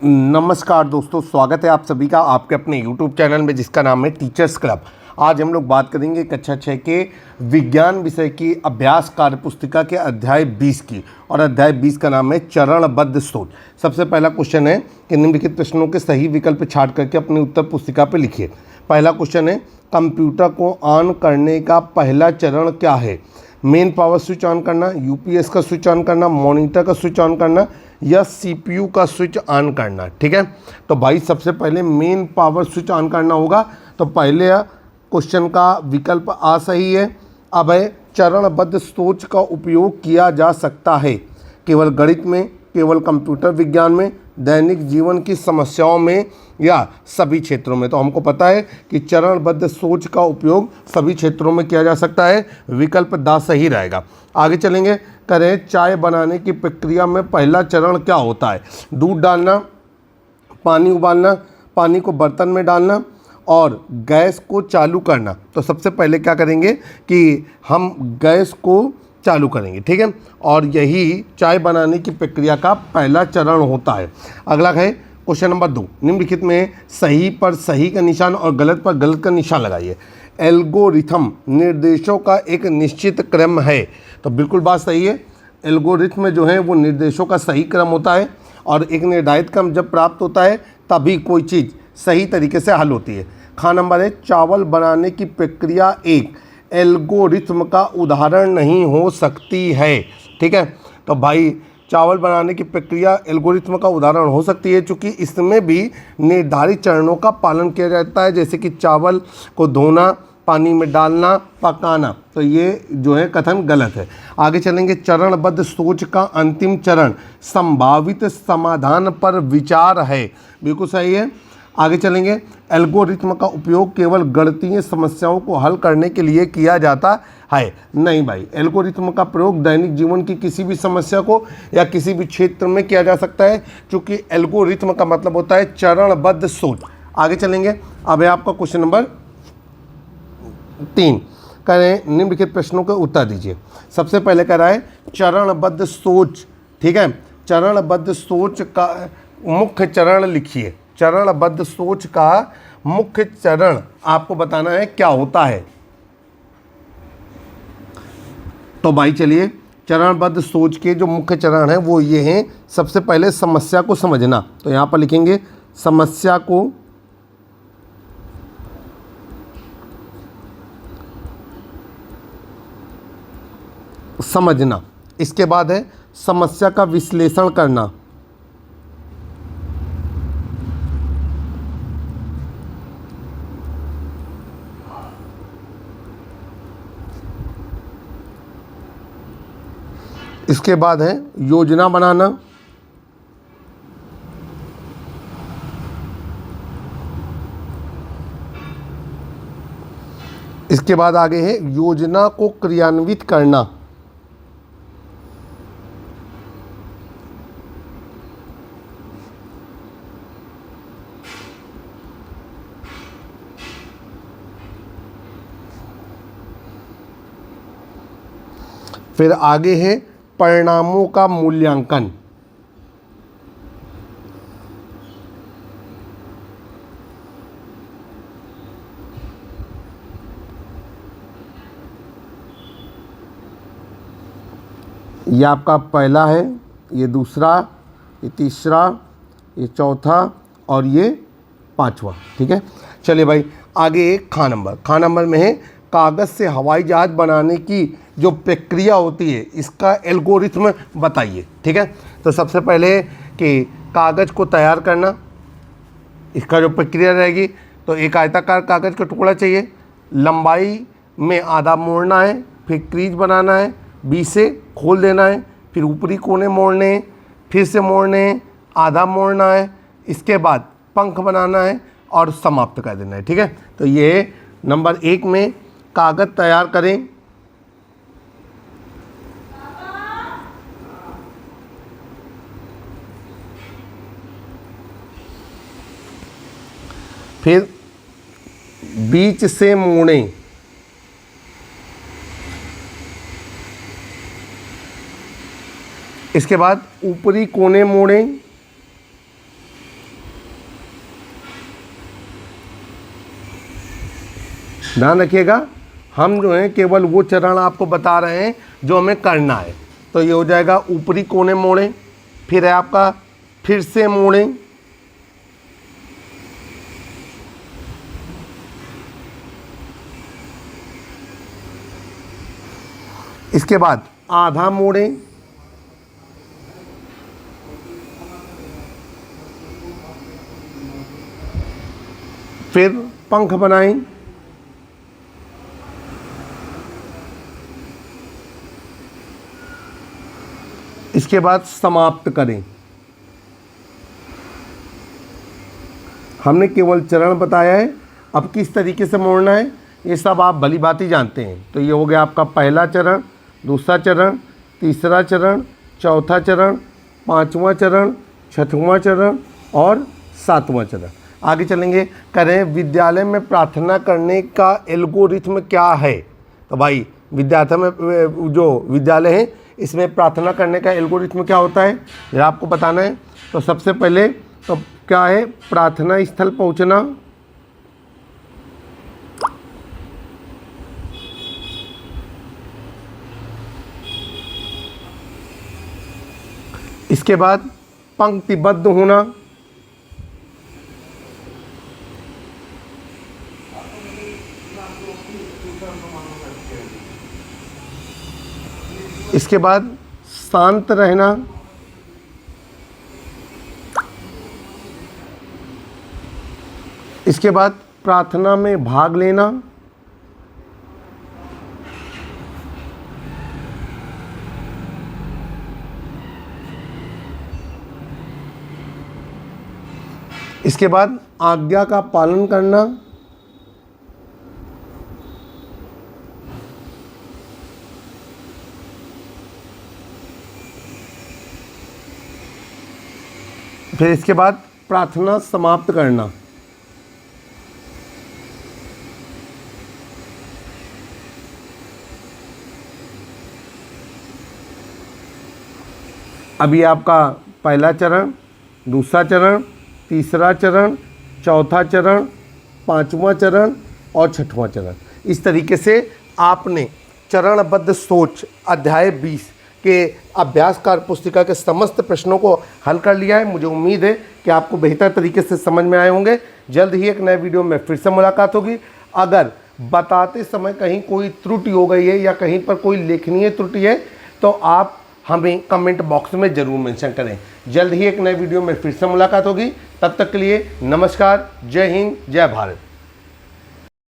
नमस्कार दोस्तों, स्वागत है आप सभी का आपके अपने YouTube चैनल में जिसका नाम है टीचर्स क्लब। आज हम लोग बात करेंगे कक्षा 6 के विज्ञान विषय की अभ्यास कार्य पुस्तिका के अध्याय 20 की, और अध्याय 20 का नाम है चरणबद्ध सोच। सबसे पहला क्वेश्चन है कि निम्नलिखित प्रश्नों के सही विकल्प छांट करके अपनी उत्तर पुस्तिका पर लिखिए। पहला क्वेश्चन है, कंप्यूटर को ऑन करने का पहला चरण क्या है? मेन पावर स्विच ऑन करना, यूपीएस का स्विच ऑन करना, मॉनिटर का स्विच ऑन करना या सीपीयू का स्विच ऑन करना। ठीक है, तो भाई सबसे पहले मेन पावर स्विच ऑन करना होगा, तो पहले क्वेश्चन का विकल्प आ सही है। अब है, चरणबद्ध सोच का उपयोग किया जा सकता है केवल गणित में, केवल कंप्यूटर विज्ञान में, दैनिक जीवन की समस्याओं में या सभी क्षेत्रों में। तो हमको पता है कि चरणबद्ध सोच का उपयोग सभी क्षेत्रों में किया जा सकता है, विकल्प द सही रहेगा। आगे चलेंगे, करें चाय बनाने की प्रक्रिया में पहला चरण क्या होता है? दूध डालना, पानी उबालना, पानी को बर्तन में डालना और गैस को चालू करना। तो सबसे पहले क्या करेंगे कि हम गैस को चालू करेंगे, ठीक है, और यही चाय बनाने की प्रक्रिया का पहला चरण होता है। अगला है क्वेश्चन नंबर 2, निम्नलिखित में सही पर सही का निशान और गलत पर गलत का निशान लगाइए। एल्गोरिथम निर्देशों का एक निश्चित क्रम है, तो बिल्कुल बात सही है। एल्गोरिथम जो है वो निर्देशों का सही क्रम होता है, और एक निर्धारित क्रम जब प्राप्त होता है तभी कोई चीज़ सही तरीके से हल होती है। खा नंबर है, चावल बनाने की प्रक्रिया एक एल्गोरिथम का उदाहरण नहीं हो सकती है। ठीक है, तो भाई चावल बनाने की प्रक्रिया एल्गोरिथम का उदाहरण हो सकती है, क्योंकि इसमें भी निर्धारित चरणों का पालन किया जाता है, जैसे कि चावल को धोना, पानी में डालना, पकाना। तो ये जो है कथन गलत है। आगे चलेंगे, चरणबद्ध सोच का अंतिम चरण संभावित समाधान पर विचार है, बिल्कुल सही है। आगे चलेंगे, एल्गोरिथम का उपयोग केवल गणितीय समस्याओं को हल करने के लिए किया जाता है। नहीं भाई, एल्गोरिथम का प्रयोग दैनिक जीवन की किसी भी समस्या को या किसी भी क्षेत्र में किया जा सकता है, क्योंकि एल्गोरिथम का मतलब होता है चरणबद्ध सोच। आगे चलेंगे, अब है आपका क्वेश्चन नंबर 3, करें निम्नलिखित प्रश्नों के उत्तर दीजिए। सबसे पहले कह रहा है चरणबद्ध सोच, ठीक है, चरणबद्ध सोच का मुख्य चरण लिखिए। चरणबद्ध सोच का मुख्य चरण आपको बताना है क्या होता है। तो भाई चलिए, चरणबद्ध सोच के जो मुख्य चरण हैं वो ये हैं। सबसे पहले समस्या को समझना, तो यहाँ पर लिखेंगे समस्या को समझना। इसके बाद है समस्या का विश्लेषण करना। इसके बाद है योजना बनाना। इसके बाद आगे है योजना को क्रियान्वित करना। फिर आगे है परिणामों का मूल्यांकन। ये आपका पहला है, ये दूसरा, ये तीसरा, ये चौथा और ये पांचवा। ठीक है, चलिए भाई आगे एक खा नंबर। खा नंबर में है कागज़ से हवाई जहाज़ बनाने की जो प्रक्रिया होती है इसका एल्गोरिथम बताइए। ठीक है, तो सबसे पहले कि कागज़ को तैयार करना, इसका जो प्रक्रिया रहेगी, तो एक आयताकार कागज़ का टुकड़ा चाहिए, लंबाई में आधा मोड़ना है, फिर क्रीज बनाना है, बीच से खोल देना है, फिर ऊपरी कोने मोड़ने हैं, फिर से मोड़ने हैं, आधा मोड़ना है, इसके बाद पंख बनाना है और समाप्त कर देना है। ठीक है, तो ये नंबर 1 में कागज़ तैयार करें। फिर बीच से मोड़ें, इसके बाद ऊपरी कोने मोड़ें, ध्यान रखिएगा, हम जो है केवल वो चरण आपको बता रहे हैं जो हमें करना है। तो ये हो जाएगा ऊपरी कोने मोड़ें, फिर है आपका फिर से मोड़ें, इसके बाद आधा मोड़ें, फिर पंख बनाएं, इसके बाद समाप्त करें। हमने केवल चरण बताया है, अब किस तरीके से मोड़ना है ये सब आप भली भांति जानते हैं। तो ये हो गया आपका पहला चरण, दूसरा चरण, तीसरा चरण, चौथा चरण, पांचवा चरण, छठवां चरण और सातवां चरण। आगे चलेंगे, करें विद्यालय में प्रार्थना करने का एल्गोरिथम क्या है। तो भाई विद्यालय में जो विद्यालय है इसमें प्रार्थना करने का एल्गोरिथम क्या होता है ये आपको बताना है। तो सबसे पहले तो क्या है, प्रार्थना स्थल पहुंचना, इसके बाद पंक्तिबद्ध होना, इसके बाद शांत रहना, इसके बाद प्रार्थना में भाग लेना, इसके बाद आज्ञा का पालन करना, फिर इसके बाद प्रार्थना समाप्त करना। अभी आपका पहला चरण, दूसरा चरण, तीसरा चरण, चौथा चरण, पांचवा चरण और छठवां चरण, इस तरीके से आपने चरणबद्ध सोच अध्याय 20 के अभ्यास कार्य पुस्तिका के समस्त प्रश्नों को हल कर लिया है। मुझे उम्मीद है कि आपको बेहतर तरीके से समझ में आए होंगे। जल्द ही एक नए वीडियो में फिर से मुलाकात होगी। अगर बताते समय कहीं कोई त्रुटि हो गई है या कहीं पर कोई लेखनीय त्रुटि है तो आप हमें कमेंट बॉक्स में ज़रूर मेंशन करें। जल्द ही एक नए वीडियो में फिर से मुलाकात होगी। तब तक के लिए नमस्कार, जय हिंद, जय भारत।